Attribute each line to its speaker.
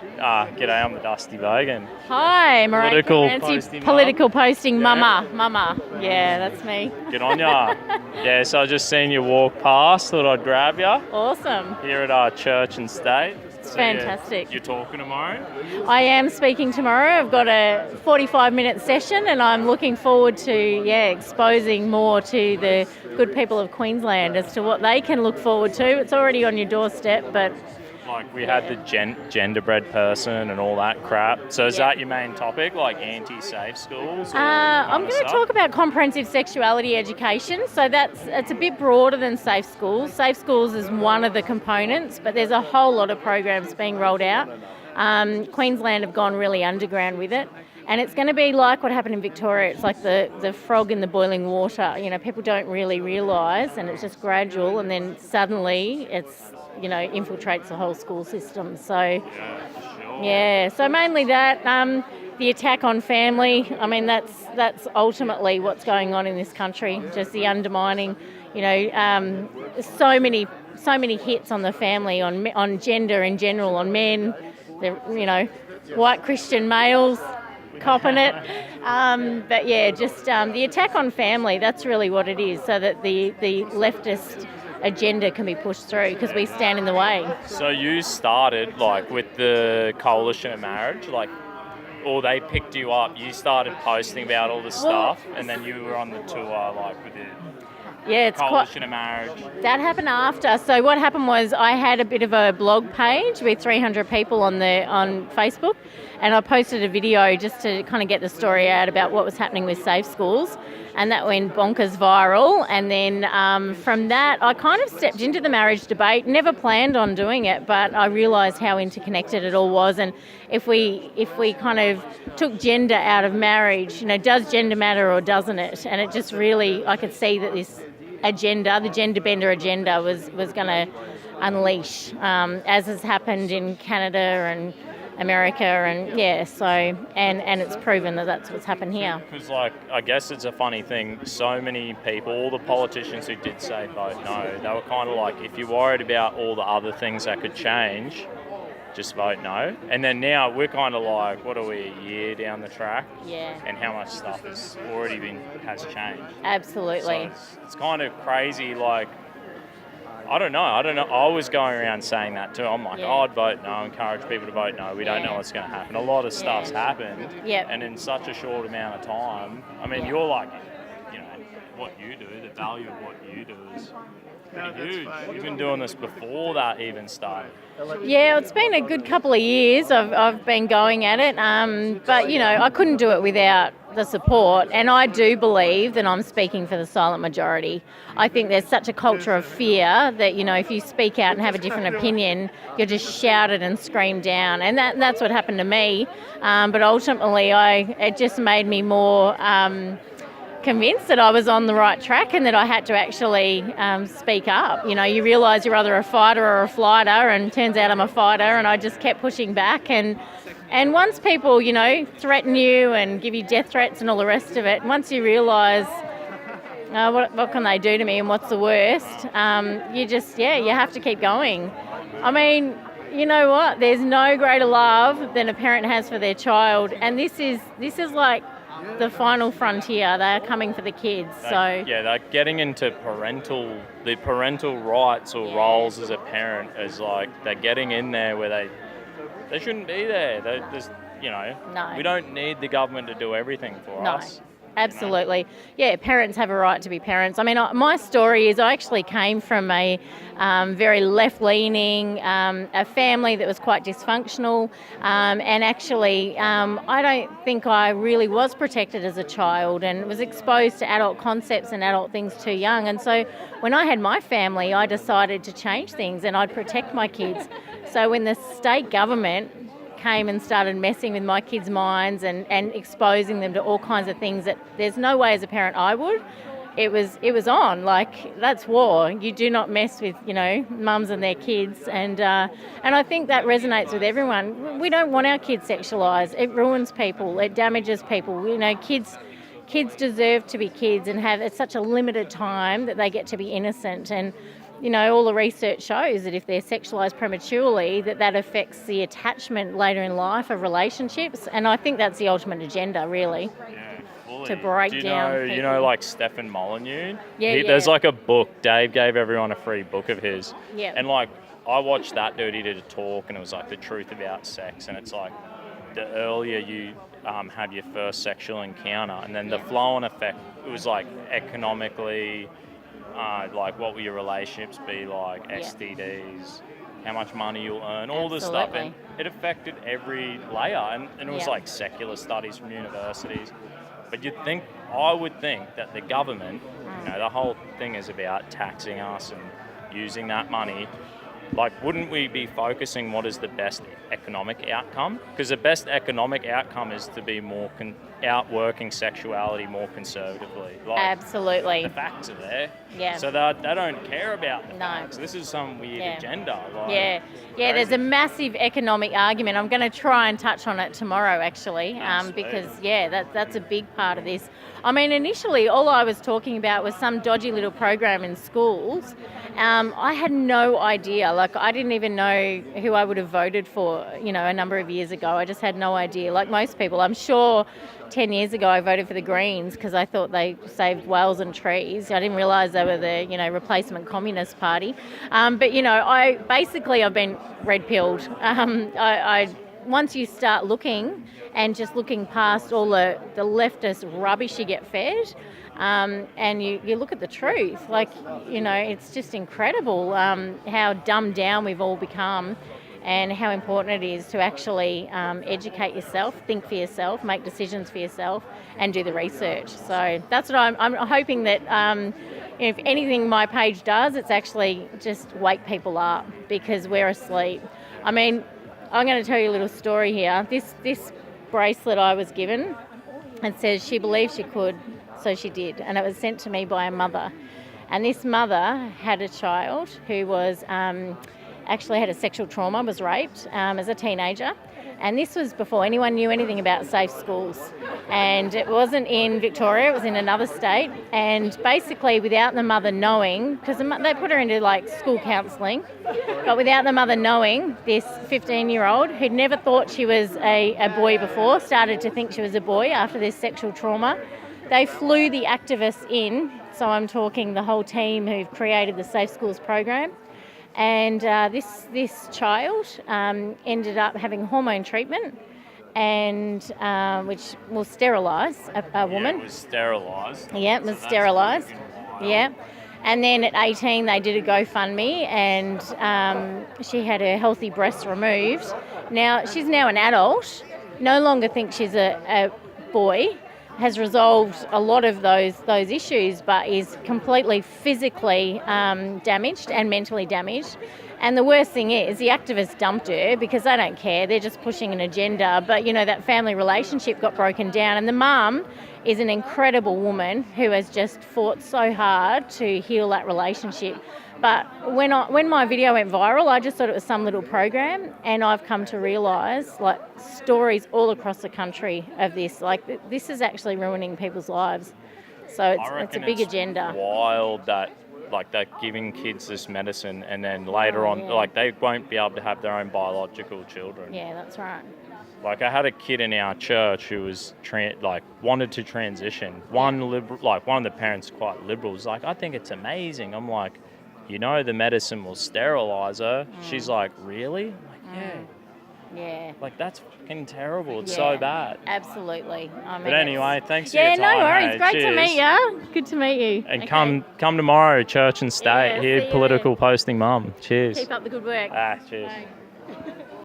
Speaker 1: G'day, I'm the Dusty Bogan.
Speaker 2: Hi, Marie. Political posting,
Speaker 1: Yeah.
Speaker 2: mama. Yeah, that's me.
Speaker 1: Good on ya. Yeah, so I just seen you walk past, thought I'd grab ya.
Speaker 2: Awesome.
Speaker 1: Here at our church and state.
Speaker 2: It's fantastic.
Speaker 1: You're talking tomorrow?
Speaker 2: I am speaking tomorrow. I've got a 45-minute session and I'm looking forward to exposing more to the good people of Queensland as to what they can look forward to. It's already on your doorstep, but...
Speaker 1: Like we had the genderbread person and all that crap. So is that your main topic, like anti-safe schools?
Speaker 2: I'm going to talk about comprehensive sexuality education. So it's a bit broader than safe schools. Safe schools is one of the components, but there's a whole lot of programs being rolled out. Queensland have gone really underground with it. And it's going to be like what happened in Victoria. It's like the frog in the boiling water. You know, people don't really realise, and it's just gradual, and then suddenly it's, infiltrates the whole school system. So, so mainly that. The attack on family, I mean, that's ultimately what's going on in this country, just the undermining, so many hits on the family, on gender in general, on men, white Christian males copping it. But the attack on family, that's really what it is, so that the leftist agenda can be pushed through because we stand in the way.
Speaker 1: So you started with the coalition of marriage, or they picked you up, you started posting about all this stuff, and then you were on the tour with the coalition of marriage.
Speaker 2: That happened after. So what happened was I had a bit of a blog page with 300 people on Facebook, and I posted a video just to kind of get the story out about what was happening with safe schools, and that went bonkers viral. And then from that, I kind of stepped into the marriage debate. Never planned on doing it, but I realised how interconnected it all was. And if we kind of took gender out of marriage, does gender matter or doesn't it? And it just really, I could see that this agenda, the gender bender agenda, was going to unleash, as has happened in Canada and America, and and it's proven that that's what's happened here.
Speaker 1: Because I guess it's a funny thing, so many people, all the politicians who did say vote no, they were kind of if you're worried about all the other things that could change, just vote no. And then now we're kind of what are we, a year down the track?
Speaker 2: Yeah.
Speaker 1: And how much stuff has changed.
Speaker 2: Absolutely.
Speaker 1: So it's kind of crazy, I don't know. I was going around saying that too. I'm I'd vote no, encourage people to vote no. We don't know what's going to happen. A lot of stuff's happened.
Speaker 2: Yep.
Speaker 1: And in such a short amount of time. I mean, you're what you do, the value of what you do is pretty huge. You've been doing this before that even started.
Speaker 2: Yeah, it's been a good couple of years I've been going at it, but I couldn't do it without the support, and I do believe that I'm speaking for the silent majority. I think there's such a culture of fear that if you speak out and have a different opinion, you're just shouted and screamed down, and that's what happened to me. But ultimately, it just made me more convinced that I was on the right track and that I had to actually speak up. You realise you're either a fighter or a flighter, and turns out I'm a fighter, and I just kept pushing back. And once people, threaten you and give you death threats and all the rest of it, once you realise what can they do to me and what's the worst, you have to keep going. I mean, you know what? There's no greater love than a parent has for their child, and this is the final frontier. They're coming for the kids.
Speaker 1: They're getting into the parental rights or roles as a parent, as they're getting in there where they shouldn't be there.
Speaker 2: No.
Speaker 1: We don't need the government to do everything for us.
Speaker 2: Absolutely. Yeah, parents have a right to be parents. I mean, my story is I actually came from a very left-leaning, a family that was quite dysfunctional, and actually I don't think I really was protected as a child and was exposed to adult concepts and adult things too young. And so when I had my family, I decided to change things and I'd protect my kids. So when the state government came and started messing with my kids' minds and exposing them to all kinds of things that there's no way as a parent I would, it was on. That's war. You do not mess with mums and their kids, and I think that resonates with everyone. We don't want our kids sexualised. It ruins people. It damages people. Kids deserve to be kids and have it's such a limited time that they get to be innocent. And all the research shows that if they're sexualised prematurely, that affects the attachment later in life of relationships. And I think that's the ultimate agenda, really.
Speaker 1: Yeah, fully.
Speaker 2: To break
Speaker 1: Do you
Speaker 2: down
Speaker 1: know,
Speaker 2: people.
Speaker 1: like Stefan Molyneux?
Speaker 2: Yeah.
Speaker 1: There's like a book. Dave gave everyone a free book of his.
Speaker 2: Yeah.
Speaker 1: And like I watched that dude. He did a talk, and it was like the truth about sex. And it's like the earlier you have your first sexual encounter, and then the flow-on effect. It was like economically, like what will your relationships be like, STDs, how much money you'll earn, all this stuff, and it affected every layer. And it was like secular studies from universities. But I would think that the government, the whole thing is about taxing us and using that money. Like, wouldn't we be focusing what is the best economic outcome? Because the best economic outcome is to be more outworking sexuality more conservatively. Like,
Speaker 2: absolutely.
Speaker 1: The facts are there.
Speaker 2: Yeah.
Speaker 1: So they don't care about the facts. This is some weird agenda. Like,
Speaker 2: there's a massive economic argument. I'm going to try and touch on it tomorrow, actually, because, that's a big part of this. I mean, initially, all I was talking about was some dodgy little program in schools. I had no idea. Like, I didn't even know who I would have voted for, a number of years ago. I just had no idea. Like most people, I'm sure 10 years ago I voted for the Greens because I thought they saved whales and trees. I didn't realise they were the, replacement Communist Party. I've been red-pilled. Once you start looking and just looking past all the leftist rubbish you get fed, and you look at the truth, it's just incredible how dumbed down we've all become and how important it is to actually educate yourself, think for yourself, make decisions for yourself and do the research. So that's what I'm hoping that if anything my page does, it's actually just wake people up because we're asleep. I mean, I'm going to tell you a little story here. This bracelet I was given, it says she believed she could, so she did. And it was sent to me by a mother. And this mother had a child who was actually had a sexual trauma, was raped as a teenager. And this was before anyone knew anything about safe schools. And it wasn't in Victoria, it was in another state. And basically without the mother knowing, because they put her into school counselling, but without the mother knowing, this 15-year-old who'd never thought she was a boy before, started to think she was a boy after this sexual trauma. They flew the activists in, so I'm talking the whole team who've created the Safe Schools program. And this child ended up having hormone treatment, and which will sterilise a woman.
Speaker 1: Yeah, it was sterilised.
Speaker 2: Yeah, it was sterilised. Yeah. And then at 18, they did a GoFundMe, and she had her healthy breasts removed. Now, she's now an adult, no longer thinks she's a boy, has resolved a lot of those issues, but is completely physically damaged and mentally damaged. And the worst thing is the activists dumped her because they don't care. They're just pushing an agenda. But, that family relationship got broken down. And the mum is an incredible woman who has just fought so hard to heal that relationship. But when my video went viral, I just thought it was some little program, and I've come to realise, stories all across the country of this. This is actually ruining people's lives. So it's a big agenda.
Speaker 1: Wild that they're giving kids this medicine, and then later on, they won't be able to have their own biological children.
Speaker 2: Yeah, that's right.
Speaker 1: I had a kid in our church who was wanted to transition. One of the parents quite liberal was I think it's amazing. I'm like, the medicine will sterilise her. She's like, really? I'm like,
Speaker 2: yeah.
Speaker 1: That's fucking terrible. It's so bad.
Speaker 2: Absolutely.
Speaker 1: But anyway, thanks for your time.
Speaker 2: Yeah, no worries.
Speaker 1: Hey,
Speaker 2: Great
Speaker 1: cheers.
Speaker 2: to meet you. Good to meet you.
Speaker 1: And come tomorrow, Church and State.
Speaker 2: Yeah,
Speaker 1: Here,
Speaker 2: see you
Speaker 1: political
Speaker 2: then.
Speaker 1: posting mum. Cheers.
Speaker 2: Keep up the good work.
Speaker 1: Cheers.
Speaker 2: Bye.